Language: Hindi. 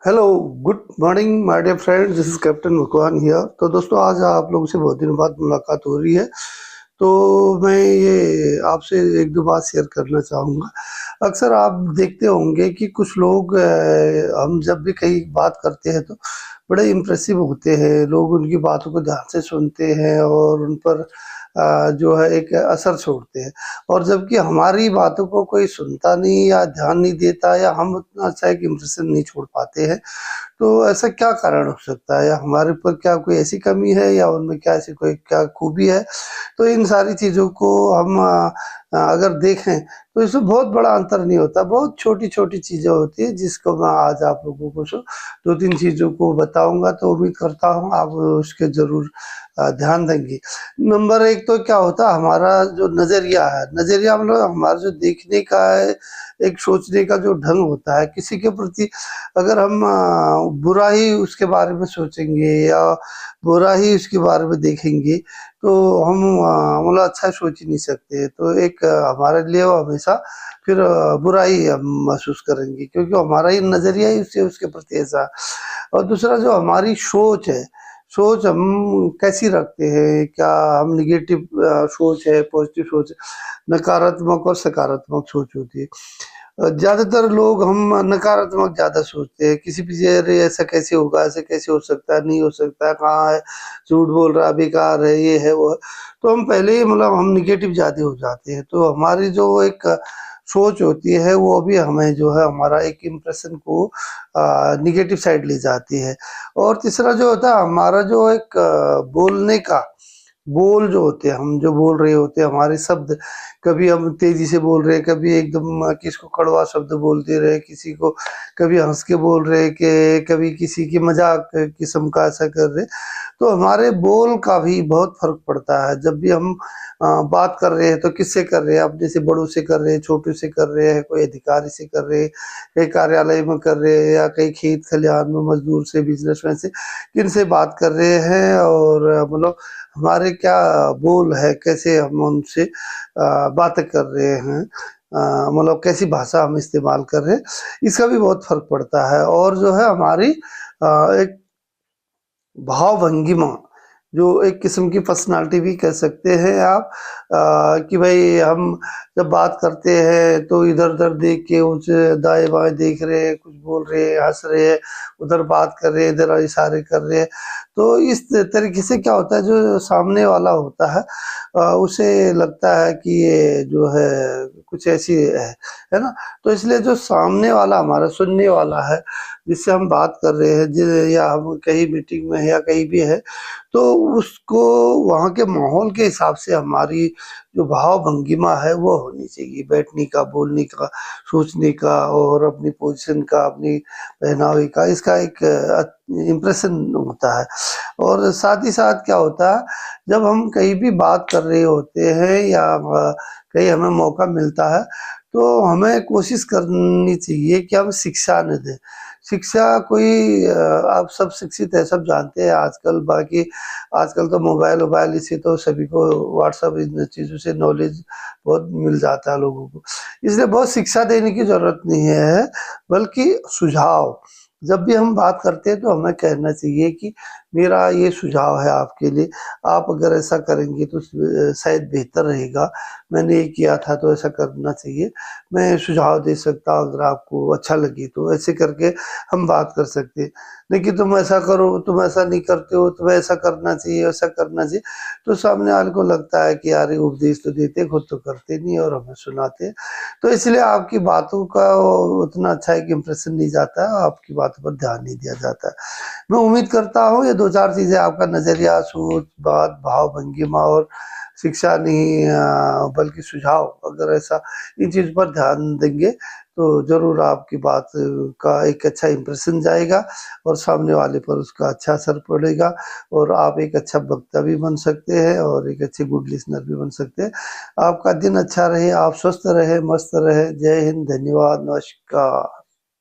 Hello, good morning my dear friends, this is captain मुकवान हियर। तो दोस्तों, आज आप लोगों से बहुत दिनों बाद मुलाकात हो रही है। तो मैं ये आपसे एक दो बात शेयर करना चाहूँगा। अक्सर आप देखते होंगे कि कुछ लोग हम जब भी कहीं बात करते हैं तो बड़े इम्प्रेसिव होते हैं। लोग उनकी बातों को ध्यान से सुनते हैं और उन पर जो है एक असर छोड़ते हैं। और जबकि हमारी बातों को कोई सुनता नहीं या ध्यान नहीं देता, या हम उतना अच्छा एक इम्प्रेशन नहीं छोड़ पाते हैं। तो ऐसा क्या कारण हो सकता है, या हमारे ऊपर क्या कोई ऐसी कमी है, या उनमें क्या ऐसी कोई क्या खूबी है? तो इन सारी चीज़ों को हम अगर देखें तो इसमें बहुत बड़ा अंतर नहीं होता। बहुत छोटी-छोटी चीज़ें होती हैं जिसको मैं आज आप लोगों को 2-3 चीज़ों को बताऊँगा, तो उम्मीद करता हूँ आप उसके ज़रूर ध्यान देंगे। नंबर 1 तो क्या होता है, हमारा जो नज़रिया है, नज़रिया मतलब हमारा जो देखने का है, एक सोचने का जो ढंग होता है किसी के प्रति। अगर हम बुरा ही उसके बारे में सोचेंगे या बुरा ही उसके बारे में देखेंगे, तो हम मतलब अच्छा सोच ही नहीं सकते। तो एक हमारे लिए वो हमेशा फिर बुरा ही हम महसूस करेंगे, क्योंकि हमारा ही नज़रिया ही उससे उसके प्रति ऐसा है। और दूसरा जो हमारी सोच है, सोच हम कैसी रखते हैं, क्या हम नेगेटिव सोच है, पॉजिटिव सोच है, नकारात्मक और सकारात्मक सोच होती है। ज़्यादातर लोग हम नकारात्मक ज़्यादा सोचते हैं, किसी भी चीज़, अरे ऐसा कैसे होगा, ऐसा कैसे हो सकता है, नहीं हो सकता है, कहाँ है, झूठ बोल रहा है, बेकार है, ये है, वो है। तो हम पहले ही मतलब हम नेगेटिव ज़्यादा हो जाते हैं। तो हमारी जो एक सोच होती है वो भी हमें जो है हमारा एक इम्प्रेशन को नेगेटिव साइड ले जाती है। और तीसरा जो होता है हमारा जो एक बोलने का बोल जो होते हैं, हम जो बोल रहे होते हैं, हमारे शब्द, कभी हम तेजी से बोल रहे हैं, कभी एकदम किसको कड़वा शब्द बोलते रहे, किसी को कभी हंस के बोल रहे कि कभी किसी की मजाक किस्म का ऐसा कर रहे। तो हमारे बोल का भी बहुत फर्क पड़ता है। जब भी हम बात कर रहे हैं तो किससे कर रहे हैं, अपने से बड़ों से कर रहे हैं, छोटों से कर रहे हैं, कोई अधिकारी से कर रहे हैं, कहीं कार्यालय में कर रहे हैं, या कहीं खेत खलिहान में मजदूर से, बिजनेसमैन से, किन से बात कर रहे हैं। और मतलब हमारे क्या बोल है, कैसे हम उनसे बातें कर रहे हैं, मतलब कैसी भाषा हम इस्तेमाल कर रहे हैं, इसका भी बहुत फर्क पड़ता है। और जो है हमारी एक भाव भंगिमा, जो एक किस्म की पर्सनालिटी भी कह सकते हैं आप, कि भाई हम जब बात करते हैं तो इधर-उधर देख के, उसे दाएँ-बाएँ देख रहे हैं, कुछ बोल रहे हैं, हँस रहे हैं, उधर बात कर रहे हैं, इधर इशारे कर रहे हैं। तो इस तरीके से क्या होता है, जो सामने वाला होता है उसे लगता है कि ये जो है कुछ ऐसी है ना? तो इसलिए जो सामने वाला हमारा सुनने वाला है, जिससे हम बात कर रहे हैं, या हम कहीं मीटिंग में है या कहीं भी है, तो उसको वहाँ के माहौल के हिसाब से हमारी जो भाव भंगिमा है वो होनी चाहिए, बैठने का, बोलने का, सोचने का, और अपनी पोजीशन का, अपनी पहनावे का, इसका एक इम्प्रेशन होता है। और साथ ही साथ क्या होता है, जब हम कहीं भी बात कर रहे होते हैं या कहीं हमें मौका मिलता है, तो हमें कोशिश करनी चाहिए कि हम शिक्षा न दें। शिक्षा कोई आप सब शिक्षित है, सब जानते हैं आजकल। बाकी आजकल तो मोबाइल-वोबाइल, इससे तो सभी को व्हाट्सएप, इन चीज़ों से नॉलेज बहुत मिल जाता है लोगों को। इसलिए बहुत शिक्षा देने की ज़रूरत नहीं है, बल्कि सुझाव। जब भी हम बात करते हैं तो हमें कहना चाहिए कि मेरा ये सुझाव है आपके लिए, आप अगर ऐसा करेंगे तो शायद बेहतर रहेगा। मैंने ये किया था तो ऐसा करना चाहिए। मैं सुझाव दे सकता हूँ, अगर आपको अच्छा लगे तो। ऐसे करके हम बात कर सकते हैं। नहीं तुम ऐसा करो, तुम ऐसा नहीं करते हो, तुम्हें ऐसा करना चाहिए, वैसा करना चाहिए। तो सामने वाले को लगता है कि यार ये उपदेश तो देते, खुद तो करते नहीं और हमें सुनाते हैं। तो इसलिए आपकी बातों का उतना अच्छा एक इम्प्रेशन नहीं जाता है, आपकी बातों पर ध्यान नहीं दिया जाता है। मैं उम्मीद करता हूँ ये 2-4 चीज़ें आपका नज़रिया, सोच, बात, भाव, भंगिमा और शिक्षा नहीं बल्कि सुझाव, अगर ऐसा इन चीज़ पर ध्यान देंगे तो ज़रूर आपकी बात का एक अच्छा इम्प्रेशन जाएगा, और सामने वाले पर उसका अच्छा असर पड़ेगा, और आप एक अच्छा वक्ता भी बन सकते हैं और एक अच्छे गुड लिसनर भी बन सकते हैं। आपका दिन अच्छा रहे, आप स्वस्थ रहें, मस्त रहें। जय हिंद, धन्यवाद, नमस्कार।